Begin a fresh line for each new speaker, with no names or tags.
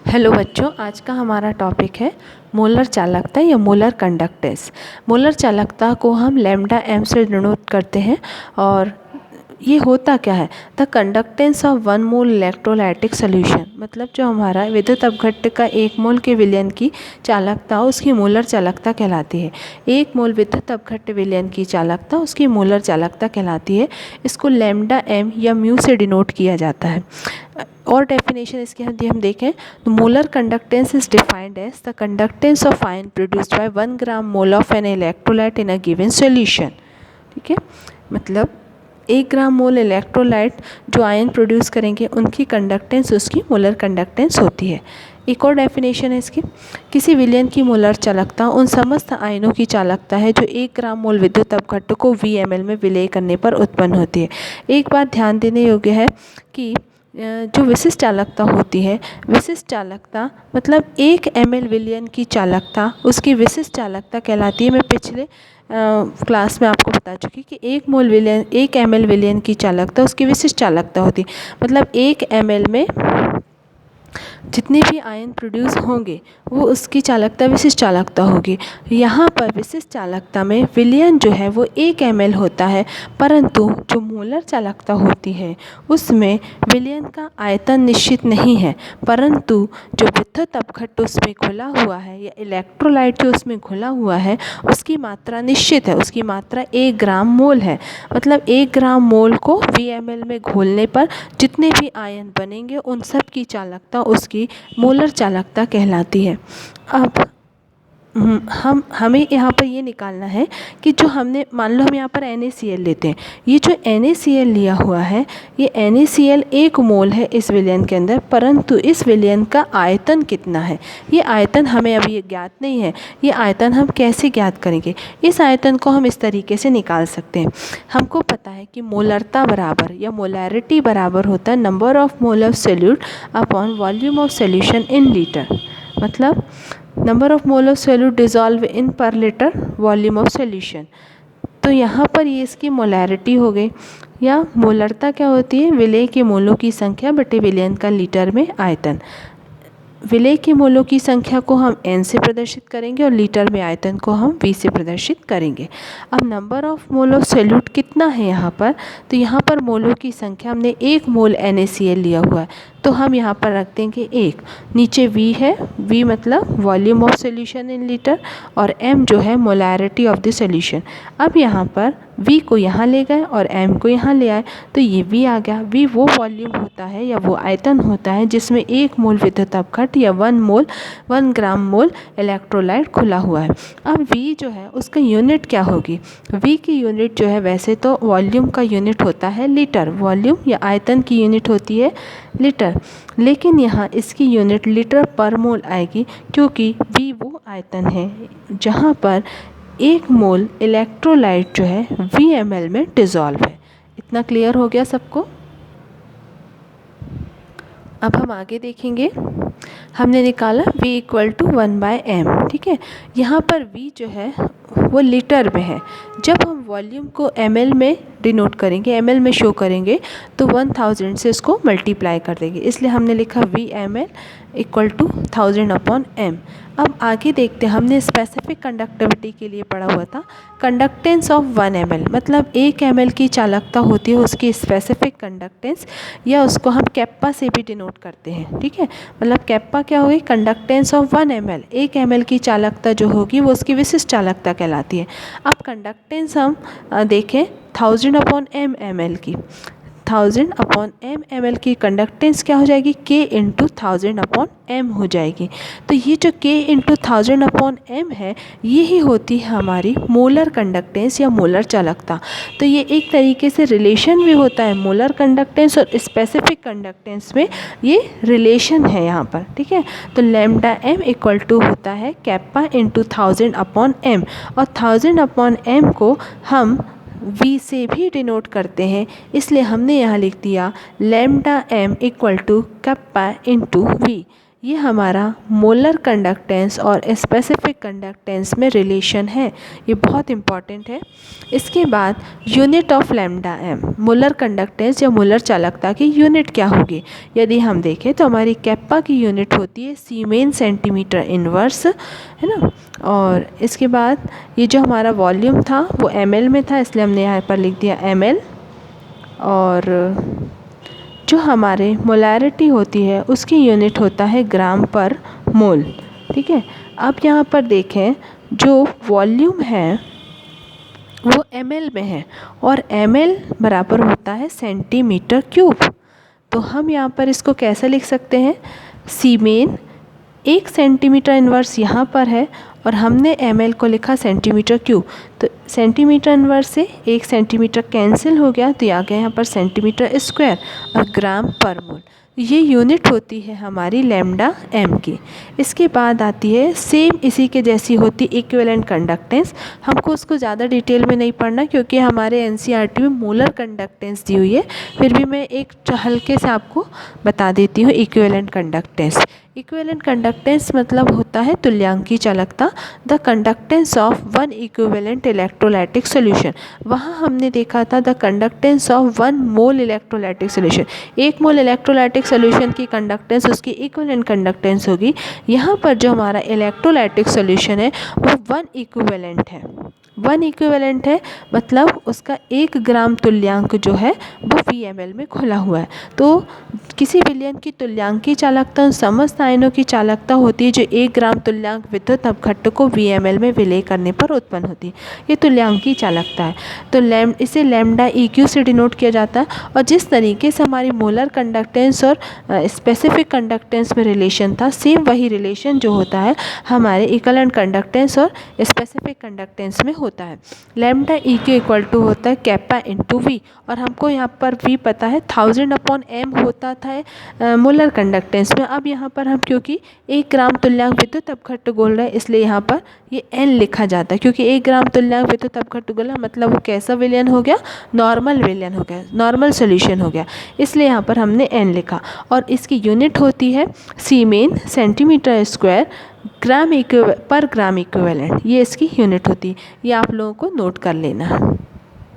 Hello बच्चों, आज का हमारा टॉपिक है मोलर चालकता या मोलर कंडक्टेंस। मोलर चालकता को हम लैम्डा एम से डिनोट करते हैं और ये होता क्या है, the conductance of 1 mole electrolytic solution, मतलब जो हमारा विद्युत अपघट्ट का 1 मोल के विलयन की चालकता उसकी मोलर चालकता कहलाती है। 1 मोल विद्युत अपघट्ट विलयन की चालकता उसकी मोलर चालकता कहलाती है। इसको लैम्डा एम या म्यू से डिनोट किया जाता है। और डेफिनेशन इसकी यदि हम देखें तो molar conductance is defined as the conductance of ion produced by 1 gram mole of an electrolyte in a given solution. ठीक है, मतलब 1 ग्राम मोल इलेक्ट्रोलाइट जो आयन प्रोड्यूस करेंगे उनकी कंडक्टेंस उसकी मोलर कंडक्टेंस होती है। एक और डेफिनेशन है इसकी, किसी विलयन की मोलर चालकता उन समस्त आयनों की चालकता है जो 1 ग्राम मोल विद्युत अपघट्ट को VmL में विलय करने पर उत्पन्न होती है। एक बात ध्यान देने योग्य है कि जो विशिष्ट चालकता होती है, विशिष्ट चालकता मतलब 1 ml विलयन की चालकता उसकी विशिष्ट चालकता कहलाती है। मैं पिछले क्लास में आपको बता चुकी कि 1 ml विलयन की चालकता उसकी विशिष्ट चालकता होती है। मतलब 1 ml में जितने भी आयन प्रोड्यूस होंगे वो उसकी चालकता विशिष्ट चालकता होगी। यहाँ पर विशिष्ट चालकता में विलयन जो है वो 1 ml होता है, परंतु जो मोलर चालकता होती है उसमें विलयन का आयतन निश्चित नहीं है, परंतु जो विद्युत अपघट्ट उसमें घुला हुआ है या इलेक्ट्रोलाइट जो उसमें घुला हुआ है उसकी मात्रा निश्चित है, उसकी मात्रा 1 ग्राम मोल है। मतलब 1 ग्राम मोल को VmL में घोलने पर जितने भी आयन बनेंगे उन सब की चालकता उसकी मोलर चालकता कहलाती है। अब हमें यहाँ पर ये निकालना है कि जो हमने मान लो हम यहाँ पर NaCl लेते हैं, ये जो NaCl लिया हुआ है ये NaCl 1 मोल है इस विलयन के अंदर, परंतु इस विलयन का आयतन कितना है ये आयतन हमें अभी ये ज्ञात नहीं है। ये आयतन हम कैसे ज्ञात करेंगे? इस आयतन को हम इस तरीके से निकाल सकते हैं। हमको पता है कि मोलरता बराबर या मोलैरिटी बराबर होता है number of mole of solute upon volume of solution in litre. मतलब number of mole of solute dissolve in per litre volume of solution. तो यहाँ पर ये इसकी मोलैरिटी हो गई, या मोलरता क्या होती है? विलय के मोलों की संख्या बटे विलयन का लीटर में आयतन। विलय के मोलों की संख्या को हम N से प्रदर्शित करेंगे और लीटर में आयतन को हम V से प्रदर्शित करेंगे। अब number of mole of solute कितना है यहाँ पर? तो यहाँ पर मोलों की संख्या हमने 1 मोल NaCl लिया हुआ है, तो हम यहाँ पर रख देंगे 1। नीचे V है, V मतलब volume of solution in litre, और M जो है मोलैरिटी ऑफ द सोल्यूशन। अब यहाँ पर V को यहाँ ले गए और M को यहाँ ले आए तो ये V आ गया। V वो वॉल्यूम होता है या वो आयतन होता है जिसमें 1 मोल विद्युत अपघट्ट या 1 ग्राम मोल इलेक्ट्रोलाइट खुला हुआ है। अब V जो है उसका यूनिट क्या होगी? V की यूनिट जो है, वैसे तो वॉल्यूम का यूनिट होता है लीटर, वॉल्यूम या आयतन की यूनिट होती है लीटर, लेकिन यहाँ इसकी यूनिट लीटर पर मोल आएगी क्योंकि V वो आयतन है जहाँ पर 1 मोल इलेक्ट्रोलाइट जो है VmL में डिज़ोल्व है। इतना क्लियर हो गया सबको? अब हम आगे देखेंगे। हमने निकाला V इक्वल टू 1/m। ठीक है, यहाँ पर V जो है वो लीटर में है। जब हम वॉल्यूम को ml में डिनोट करेंगे, ml में शो करेंगे, तो 1000 से इसको मल्टीप्लाई कर देंगे, इसलिए हमने लिखा VmL इक्वल टू 1000/m। अब आगे देखते हैं, हमने स्पेसिफिक कंडक्टिविटी के लिए पढ़ा हुआ था कंडक्टेंस ऑफ 1 ml, मतलब 1 ml की चालकता होती है उसकी स्पेसिफिक कंडक्टेंस, या उसको हम कैप्पा से भी डिनोट करते हैं। ठीक है, मतलब कैप्पा क्या होगी? Conductance of 1 ml। 1 ml की चालकता जो होगी वो उसकी विशिष्ट चालकता कहलाती है। अब कंडक्टेंस हम देखें 1000/m ml की, 1000/m ml की कंडक्टेंस क्या हो जाएगी? K × 1000/m हो जाएगी। तो ये जो K × 1000/m है यही होती है हमारी मोलर कंडक्टेंस या मोलर चालकता। तो ये एक तरीके से रिलेशन भी होता है मोलर कंडक्टेंस और स्पेसिफिक कंडक्टेंस में, ये रिलेशन है यहाँ पर। ठीक है, तो लैम्डा m इक्वल टू होता है कैप्पा × 1000/m, और 1000/m को हम V से भी डिनोट करते हैं, इसलिए हमने यहाँ लिख दिया lambda m equal to kappa × V। ये हमारा मोलर कंडक्टेंस और स्पेसिफिक कंडक्टेंस में रिलेशन है, ये बहुत इम्पॉर्टेंट है। इसके बाद unit of lambda M, molar conductance या मोलर चालकता की यूनिट क्या होगी। यदि हम देखें तो हमारी कैप्पा की यूनिट होती है सीमेन सेंटीमीटर इनवर्स, है ना। और इसके बाद ये जो हमारा वॉल्यूम था वो ml में था, इसलिए हमने यहाँ पर लिख दिया ml। और जो हमारे मोलैरिटी होती है उसकी यूनिट होता है ग्राम पर मोल, ठीक है। अब यहाँ पर देखें जो वॉल्यूम है वो ml में है और ml बराबर होता है सेंटीमीटर क्यूब। तो हम यहाँ पर इसको कैसे लिख सकते हैं, सीमेन 1 सेंटीमीटर इन्वर्स यहाँ पर है और हमने ml को लिखा सेंटीमीटर क्यूब, तो सेंटीमीटर इन्वर्स से 1 सेंटीमीटर कैंसिल हो गया, तो ये आ गया यहाँ पर सेंटीमीटर स्क्वायर और ग्राम पर मोल। ये यूनिट होती है हमारी लैम्डा एम की। इसके बाद आती है सेम इसी के जैसी होती इक्विवेलेंट कंडक्टेंस। हमको उसको ज़्यादा डिटेल में नहीं पढ़ना क्योंकि हमारे एनसीईआरटी में मोलर कंडक्टेंस दी हुई है, फिर भी मैं एक हल्के से आपको बता देती हूँ इक्विवेलेंट कंडक्टेंस। इक्विवेलेंट कंडक्टेंस मतलब होता है तुल्यांकी चालकता, the conductance of one equivalent electrolytic solution. वहाँ हमने देखा था the conductance of 1 mole electrolytic solution, 1 mole electrolytic solution की कंडक्टेंस उसकी इक्विवेलेंट कंडक्टेंस होगी। यहाँ पर जो हमारा इलेक्ट्रोलाइटिक सॉल्यूशन है वो 1 इक्विवेलेंट है, 1 इक्विवेलेंट है मतलब उसका 1 ग्राम तुल्यांक जो है वो VmL में खुला हुआ है। तो किसी विलयन की तुल्यांकी चालकता समस्त आयनों की चालकता होती है जो 1 ग्राम तुल्यांक विद्युत अपघट्ट को VmL में विलय करने पर उत्पन्न होती है, ये तुल्यांकी चालकता है। तो इसे लैम्डा EQ से डिनोट किया जाता है। और जिस तरीके से हमारी मोलर कंडक्टेंस और स्पेसिफिक कंडक्टेंस में रिलेशन था, सेम वही रिलेशन जो होता है हमारे इक्विवेलेंट कंडक्टेंस और स्पेसिफिक कंडक्टेंस में होता है। लैम्डा EQ इक्वल टू होता है कैप्पा इंटू V, और हमको यहाँ पर V पता है 1000/m होता था मोलर कंडक्टेंस में। अब यहाँ पर हम क्योंकि 1 ग्राम तुल्यांक विद्युत अपघट्ट बोल रहे हैं इसलिए यहाँ पर ये n लिखा जाता है, क्योंकि 1 ग्राम तुल्यांक विद्युत अपघट्ट बोला मतलब वो कैसा विलयन हो गया, नॉर्मल विलयन हो गया, नॉर्मल सोल्यूशन हो गया, इसलिए यहाँ पर हमने n लिखा। और इसकी यूनिट होती है सीमेन सेंटीमीटर स्क्वायर पर ग्राम इक्विवेलेंट, ये इसकी यूनिट होती है। ये आप लोगों को नोट कर लेना है।